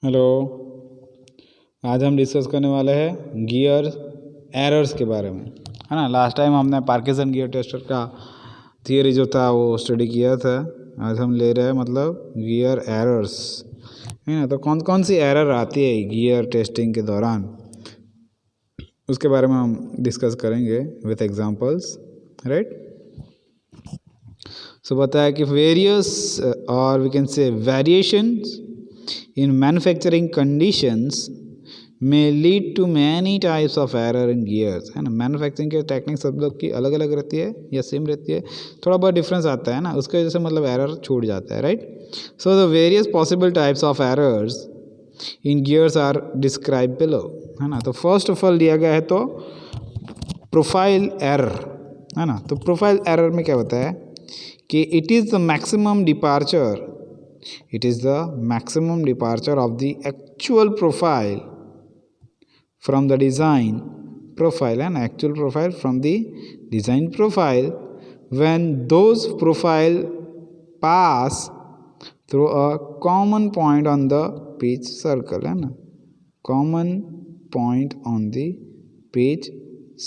Hello. आज हम discuss करने वाले हैं गियर एरर्स के बारे में, है ना। लास्ट टाइम हमने पार्किंसन गियर टेस्टर का थियरी जो था वो स्टडी किया था। आज हम ले रहे हैं मतलब गियर एरर्स, है ना। तो कौन कौन सी एरर आती है गियर टेस्टिंग के दौरान, उसके बारे में हम डिस्कस करेंगे विथ एग्जांपल्स, राइट। सो बताया कि वेरियस और we can say variations in manufacturing conditions may lead to many types of error in gears, है ना। मैन्युफैक्चरिंग के टेक्निक सब लोग की अलग अलग रहती है या सेम रहती है, थोड़ा बहुत डिफरेंस आता है ना, उसके वजह से मतलब एरर छूट जाता है, right. So the various possible types of errors in gears are describe below, है ना। तो फर्स्ट ऑफ ऑल दिया गया है तो प्रोफाइल एरर, है ना। तो प्रोफाइल एरर में क्या होता है कि it is the maximum departure, it is the maximum departure of the actual profile from the design profile and actual profile from the design profile when those profile pass through a common point on the pitch circle, है ना। common point on the pitch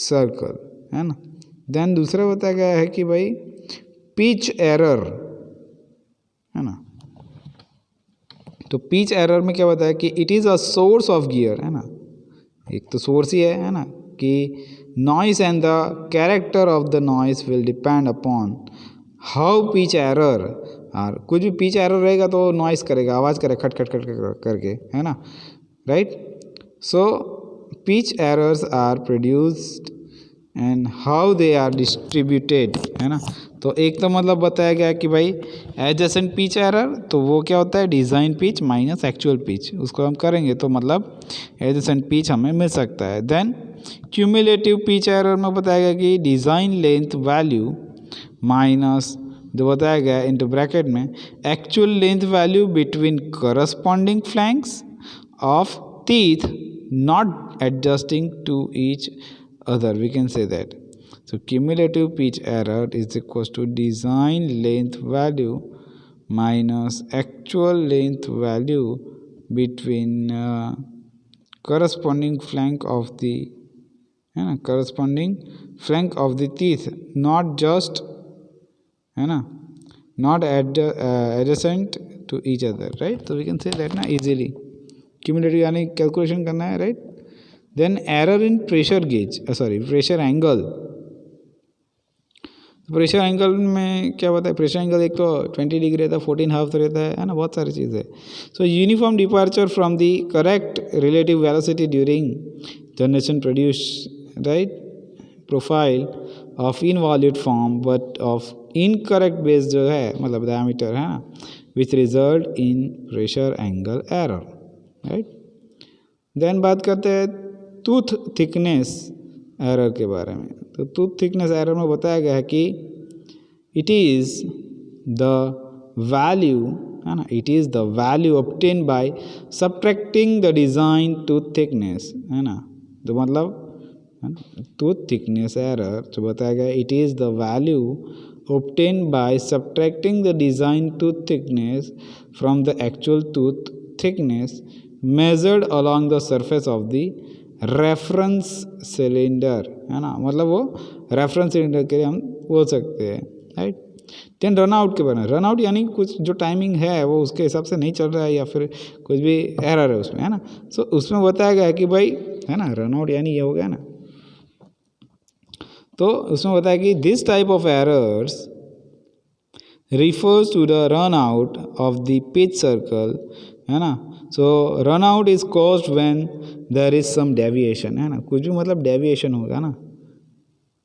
circle, है ना। Then दूसरा बताया गया है कि भाई पिच एरर, है ना। तो पिच एरर में क्या बताया कि it is a source of gear, है ना। एक तो सोर्स ही है ना, कि noise and the character of the noise will depend upon how pitch error are. कुछ भी पिच एरर रहेगा तो नॉइस करेगा, आवाज़ करेगा खट खट खट करके, है ना, right. So pitch errors are produced and how they are distributed, है ना। तो एक तो मतलब बताया गया कि भाई एडजेसेंट पिच एरर, तो वो क्या होता है design pitch minus actual pitch, उसको हम करेंगे तो मतलब एडजेसेंट पिच हमें मिल सकता है। देन क्यूमुलेटिव पिच एरर में बताया गया कि डिज़ाइन लेंथ वैल्यू माइनस जो बताया गया इनटू ब्रैकेट में actual length value between corresponding flanks of teeth not adjusting to each other, we can say that. So cumulative pitch error is equals to design length value minus actual length value between corresponding flank of the, है ना, corresponding flank of the teeth, not just, है ना, not adjacent to each other, right. So we can say that ना easily cumulative यानी calculation करना है, right. Then error in pressure gauge, pressure angle. Pressure angle में क्या होता है, प्रेशर एंगल एक तो 20 डिग्री रहता है, 14.5 रहता है ना, बहुत सारी चीज़ें। So uniform departure from the correct relative velocity during generation produce, right, profile of involute form but of incorrect base जो है मतलब डायमीटर, है ना, which result in pressure angle error, right. Then बात करते हैं टूथ थिकनेस एरर के बारे में। तो टूथ थिकनेस एरर में बताया गया है कि इट इज़ द वैल्यू, है ना, it is the value obtain by subtracting the design tooth thickness, है ना। तो मतलब टूथ थिकनेस एरर जो बताया गया it is the value obtain by subtracting the design tooth thickness from the actual tooth thickness measured along the surface of the reference cylinder, है ना। मतलब वो रेफरेंस सिलेंडर के लिए हम बोल सकते हैं, राइट। देन रन आउट के बारे में, रन आउट यानी कुछ जो टाइमिंग है वो उसके हिसाब से नहीं चल रहा है या फिर कुछ भी एरर है उसमें, है ना। सो उसमें बताया गया है कि भाई, है ना, रन आउट यानी ये हो गया ना। तो उसमें बताया कि this type of errors refers to the run out of the pitch circle, है ना। So run out is caused when there is some deviation, है ना, कुछ भी मतलब डेविएशन होगा ना,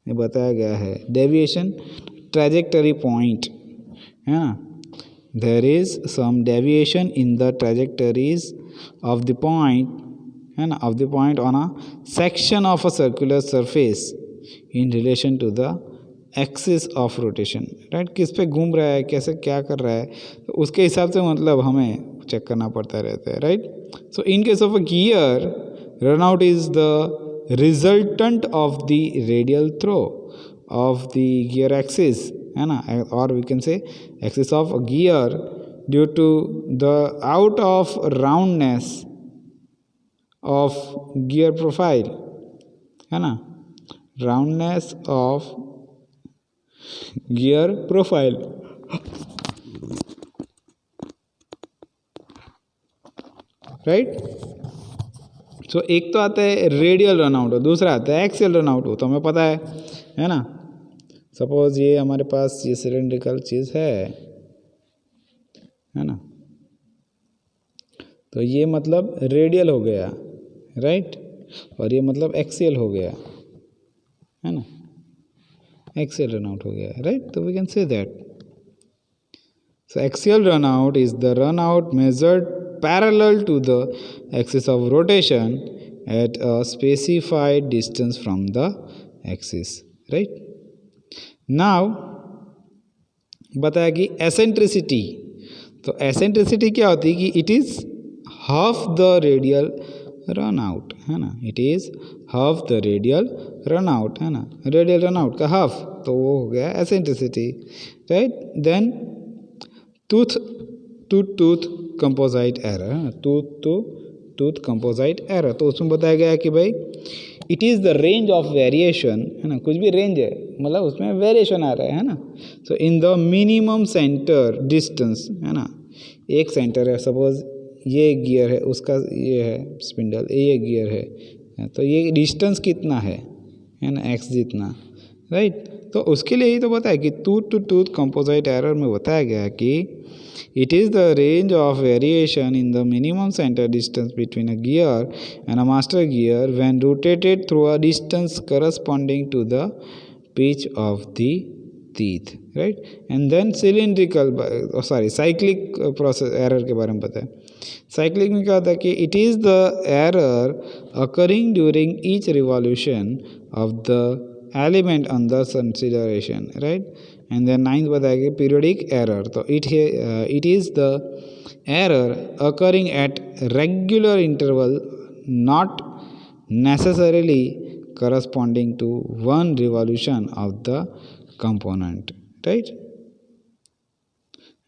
ये बताया गया है। डेविएशन ट्रैजेक्टरी पॉइंट, है ना, there is some deviation in the trajectories of the point, है ना, of the point on a section of a circular surface in relation to the axis of rotation, right. किस पे घूम रहा है, कैसे क्या कर रहा है, तो उसके हिसाब से मतलब हमें चेक करना पड़ता रहता है, right. So in case of a gear run out is the resultant of the radial throw of the gear axis, है ना, और we can say axis of gear due to the out of roundness of gear profile, है ना, roundness of gear profile. Right. So एक तो आता है radial runout और दूसरा आता है एक्सियल रनआउट, वो तो हमें पता है ना। सपोज ये हमारे पास ये सिलेंड्रिकल चीज़ है ना, तो ये मतलब रेडियल हो गया, राइट, और ये मतलब एक्सियल हो गया, है ना, एक्सियल रनआउट हो गया, राइट। तो we can say that so axial runout is the runout measured parallel to the axis of rotation at a specified distance from the axis, right। now बताया कि एसेंट्रिसिटी, तो एसेंट्रिसिटी क्या होती है कि it is half the radial run out, है ना, it is half the radial run out, है ना, रेडियल रन आउट का हाफ, तो वो हो गया eccentricity, right. Then tooth to tooth composite error, है ना, tooth to tooth composite error, तो उसमें बताया गया कि भाई it is the range of variation, है ना, कुछ भी रेंज है मतलब उसमें वेरिएशन आ रहा है ना। So in the minimum centre distance, है ना, एक सेंटर है, सपोज ये गियर है, उसका ये है स्पिंडल, ये गियर है, तो ये डिस्टेंस कितना है ना, एक्स जितना, राइट। तो उसके लिए ही तो बताया कि tooth to tooth composite error में बताया गया कि it is the range of variation in the minimum center distance between a gear and a master gear when rotated through a distance corresponding to the pitch of the teeth, right। and then cylindrical cyclic process error के बारे में पता है। cyclic में क्या होता है कि it is the error occurring during each revolution of the element under consideration, right। and then ninth बताएगा periodic error, तो it is the error occurring at regular interval not necessarily corresponding to one revolution of the component, right,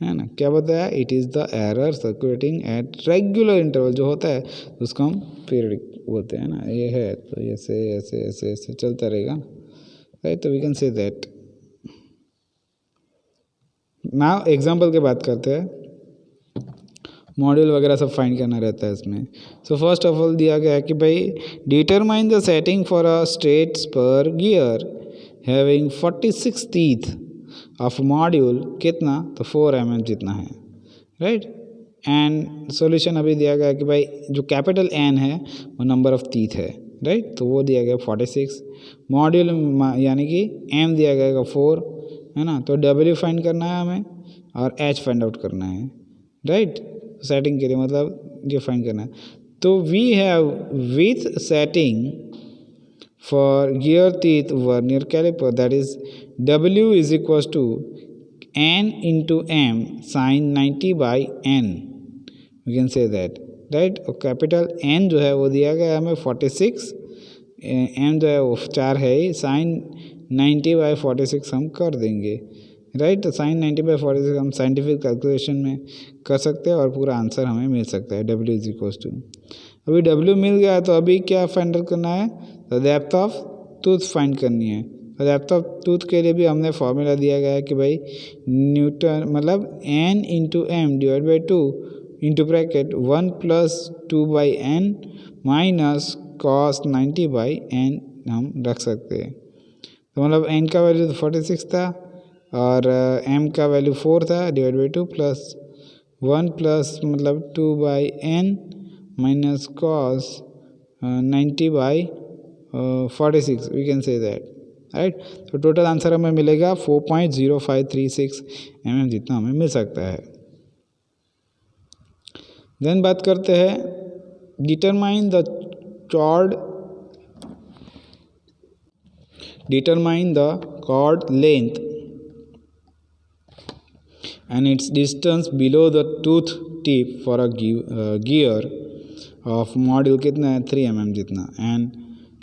है ना। क्या बताया, it is the error circulating at regular interval, जो होता है उसको हम पीरियडिक बोलते हैं ना, ये है तो ऐसे ऐसे ऐसे ऐसे चलता रहेगा, राइट। तो we can say that. Now example की बात करते हैं, मॉड्यूल वगैरह सब फाइंड करना रहता है इसमें। सो फर्स्ट ऑफ ऑल दिया गया है कि भाई determine the setting for a straight spur gear having 46 teeth of module, कितना, तो 4 mm जितना है, राइट। एंड सॉल्यूशन अभी दिया गया कि भाई जो कैपिटल एन है वो नंबर ऑफ टीथ है, राइट, तो वो दिया गया 46, मॉड्यूल यानी कि एम दिया गया 4, है ना, तो डब्ल्यू फाइंड करना है हमें और एच फाइंड आउट करना है, राइट। सेटिंग के लिए मतलब ये फाइंड करना है, तो we have with setting for gear teeth vernier caliper that is W is equal to N into M sine 90/n, we can say that, right. और कैपिटल एन जो है वो दिया गया है हमें 46, एम जो है वो 4 है ही, साइन 90/46 हम कर देंगे, राइट। तो साइन 90/46 हम साइंटिफिक कैलकुलेशन में कर सकते हैं और पूरा आंसर हमें मिल सकता है, डब्ल्यू इज इक्वल टू। अभी डब्ल्यू मिल गया तो अभी क्या फाइंड आउट करना है, तो डेप्थ ऑफ टूथ फाइंड करनी है। तो डेप्थ ऑफ टूथ के लिए भी हमने फॉर्मूला दिया गया है कि भाई न्यूटन मतलब N into M divide by 2 into bracket 1 + 2/n minus cos 90/n हम रख सकते हैं। तो मतलब n का वैल्यू 46 था और m का वैल्यू 4 था, डिवाइड बाई 2 प्लस 1 प्लस मतलब 2/n minus cos 90/46, we can say that, right. तो टोटल आंसर हमें मिलेगा 4.0536 mm जितना हमें मिल सकता है। देन बात करते हैं determine the chord length and its distance below the tooth tip for a gear of module कितना है 3 mm जितना एंड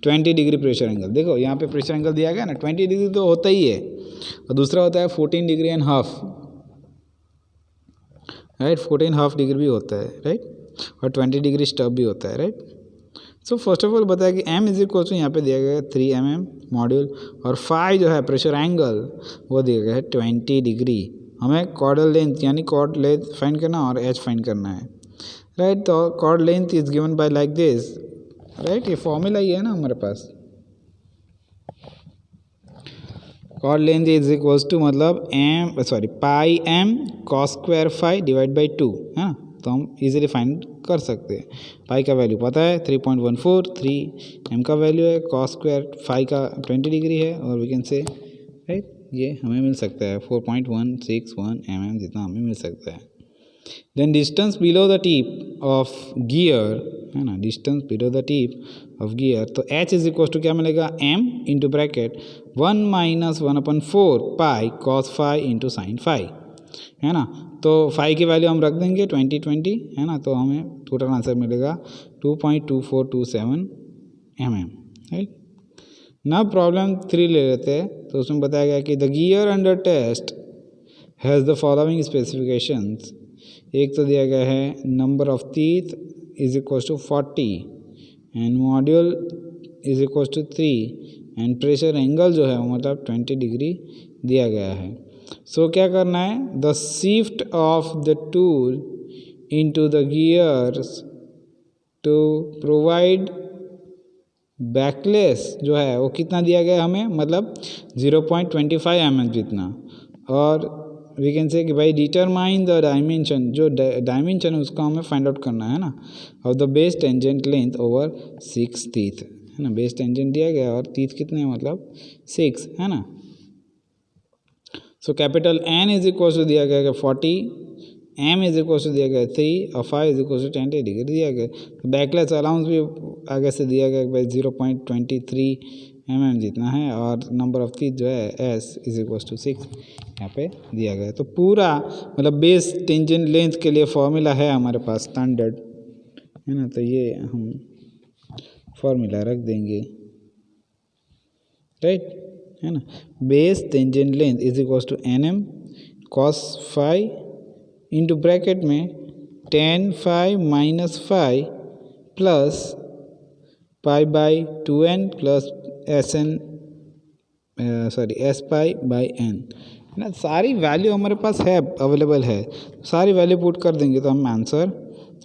20 डिग्री प्रेशर एंगल। देखो यहाँ पे प्रेशर एंगल दिया गया ना, 20 डिग्री तो होता ही है और दूसरा होता है 14 degree and half, right, 14.5 degree भी होता है, राइट, और 20 डिग्री स्टब भी होता है, right. So first of all बताया कि m इज इक्वल टू यहाँ पे दिया गया है 3 mm मॉड्यूल, और फाई जो है प्रेशर एंगल वो दिया गया है 20 डिग्री। हमें कॉर्डल लेंथ यानी कॉर्ड लेंथ फाइंड करना और h फाइंड करना है, राइट। तो chord length is given by like this, right, ये फॉर्मूला ही है ना हमारे पास। Chord length is equals to मतलब pi m cos square phi divide by 2 है ना, तो हम इजीली फाइंड कर सकते हैं। पाई का वैल्यू पता है 3.14, 3 m का वैल्यू है, कॉस स्क्वायर फाई का 20 डिग्री है, और वी कैन से राइट ये हमें मिल सकता है 4.161 mm जितना हमें मिल सकता है। Then distance below the tip of gear है ना, distance below the tip of gear, तो h इज इक्वल टू क्या मिलेगा, m into bracket 1 minus 1/4 pi cos phi into sine phi, है ना। तो फाई की वैल्यू हम रख देंगे 20 है ना, तो हमें टोटल आंसर मिलेगा 2.2427 mm, राइट। ना प्रॉब्लम 3 ले लेते हैं, तो उसमें बताया गया कि the gear under test has the following specifications. एक तो दिया गया है number of teeth is equal to 40 and module is equal to 3 and pressure angle जो है मतलब 20 डिग्री दिया गया है। सो क्या करना है, the shift of the tool into the gears to provide backlash जो है वो कितना दिया गया हमें, मतलब 0.25 mm जितना, और वी कैन से कि भाई डिटरमाइन द डायमेंशन, जो डायमेंशन है उसको हमें फाइंड आउट करना है ना, of the base tangent length over 6 teeth, है ना। बेस टेंजेंट दिया गया और टीथ कितने हैं मतलब 6, है ना। So capital N is equal to दिया गया 40, M इज इक्वल टू दिया गया 3 और phi is equal to 10 degree दिया गया। तो बैकलेस अलाउंस भी आगे से दिया गया भाई 0.23 mm जितना है, और नंबर ऑफ टीथ जो है S इज इक्वल टू 6 यहाँ पे दिया गया। तो पूरा मतलब बेस टेंजेंट लेंथ के लिए फॉर्मूला है हमारे पास स्टैंडर्ड, है ना, तो ये हम फॉर्मूला रख देंगे, राइट, है ना। Base tangent length is equal to NM cos phi into bracket में 10 फाई minus phi plus pi by 2n plus S pi by n, है ना। सारी वैल्यू हमारे पास है, अवेलेबल है, सारी वैल्यू पुट कर देंगे तो हमें आंसर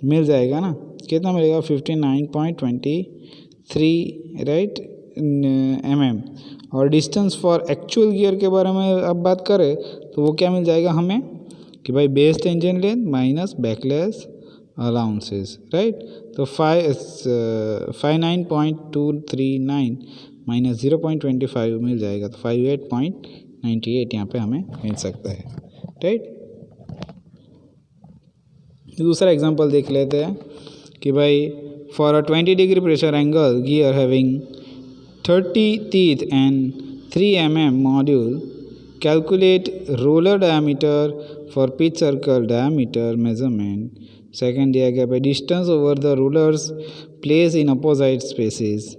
मिल जाएगा ना। कितना मिलेगा 59.23 राइट mm। और डिस्टेंस फॉर एक्चुअल गियर के बारे में अब बात करें तो वो क्या मिल जाएगा हमें कि भाई base tangent length minus backless allowances, right. तो 59.239 माइनस 0.25 मिल जाएगा, तो 58.98 यहाँ पे हमें मिल सकता है, राइट। दूसरा एग्जांपल देख लेते हैं कि भाई for a 20 degree pressure angle gear having 30 teeth and 3 mm module, calculate roller diameter for pitch circle diameter measurement। Second दिया गया भाई distance over the rulers place in opposite spaces,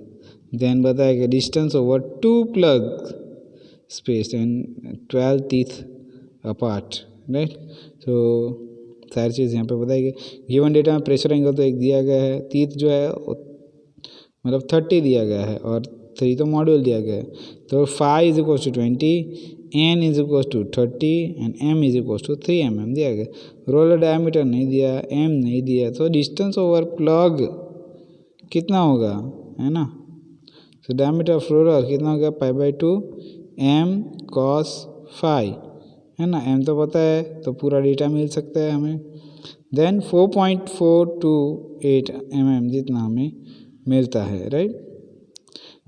then बताया गया distance over 2 plug space and 12 teeth apart, right. तो सारी चीज़ यहाँ पे बताई गई। गिवन डेटा में प्रेशर एंगल तो एक दिया गया है, टीथ जो है मतलब 30 दिया गया है और 3 तो मॉड्यूल दिया गया है। तो phi is equal to 20, N is equal to 30 and M is equal to 3 mm दिया गया। रोलर डायमीटर नहीं दिया, M नहीं दिया, तो डिस्टेंस ओवर प्लग कितना होगा, है ना। तो डायमीटर ऑफ रोलर कितना होगा π/2 M cos फाई, है ना। M तो पता है तो पूरा डेटा मिल सकता है हमें। देन 4.428 mm जितना हमें मिलता है, right.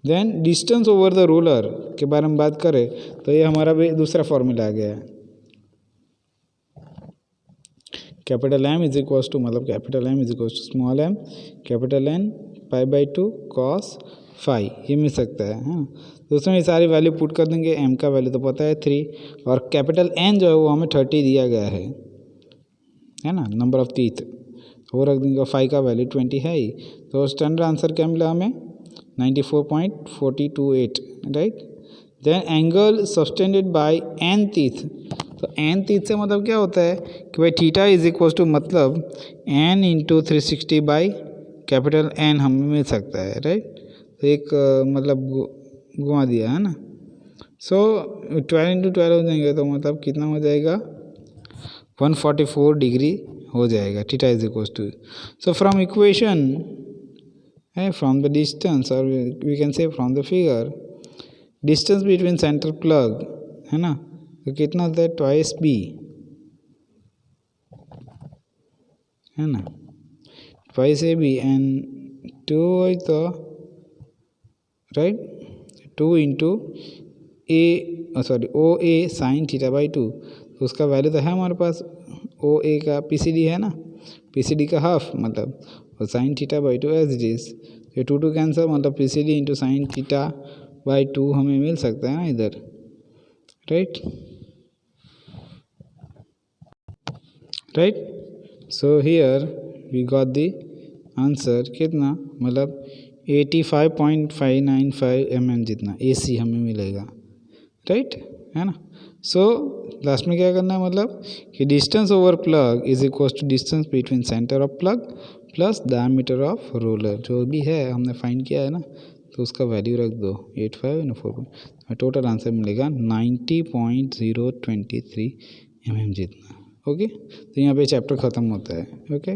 Then distance over the ruler के बारे में बात करें तो ये हमारा भी दूसरा फॉर्मूला आ गया है। Capital M is equal to मतलब capital M is equal to small m capital N π/2 cos phi, ये मिल सकता है ना। तो उसमें ये सारी वैल्यू पुट कर देंगे। M का वैल्यू तो पता है 3 और कैपिटल N जो है वो हमें 30 दिया गया है ना, नंबर ऑफ टीथ, वो रख देंगे। फाई का वैल्यू 20 है ही, तो स्टैंडर्ड आंसर क्या मिला हमें 94.428, right. Then angle subtended by n teeth, तो n तीत से मतलब क्या होता है कि भाई थीटा इज इक्वल टू मतलब n इंटू 360/कैपिटल N हमें मिल सकता है, राइट। तो एक मतलब घुमा दिया है ना। सो 12 इंटू 12 हो जाएंगे तो मतलब कितना हो जाएगा 144 डिग्री हो जाएगा, theta is equal to. So from equation है फ्रॉम द डिस्टेंस और we can say from the figure distance between centre plug है ना, तो कितना होता है ट्वाइस बी है ना, ट्वाइस ए बी एंड 2 तो right 2 into A sorry O A sine theta by 2, तो उसका वैल्यू तो है हमारे पास, ओ ए का पीसीडी है ना, पीसीडी का हाफ मतलब, और sine theta by 2 as it is, ये 2 कैंसर मतलब PCD into sine theta by 2 हमें मिल सकता है ना इधर, right right. So here we got the answer कितना मतलब 85.595 mm जितना AC हमें मिलेगा, राइट है ना। सो लास्ट में क्या करना है मतलब कि distance over plug is equal to distance between centre of plug plus diameter of roller, जो भी है हमने फाइंड किया है ना, तो उसका वैल्यू रख दो 85 4, टोटल आंसर मिलेगा 90.023 mm जितना। ओके, तो यहाँ पे चैप्टर ख़त्म होता है। ओके।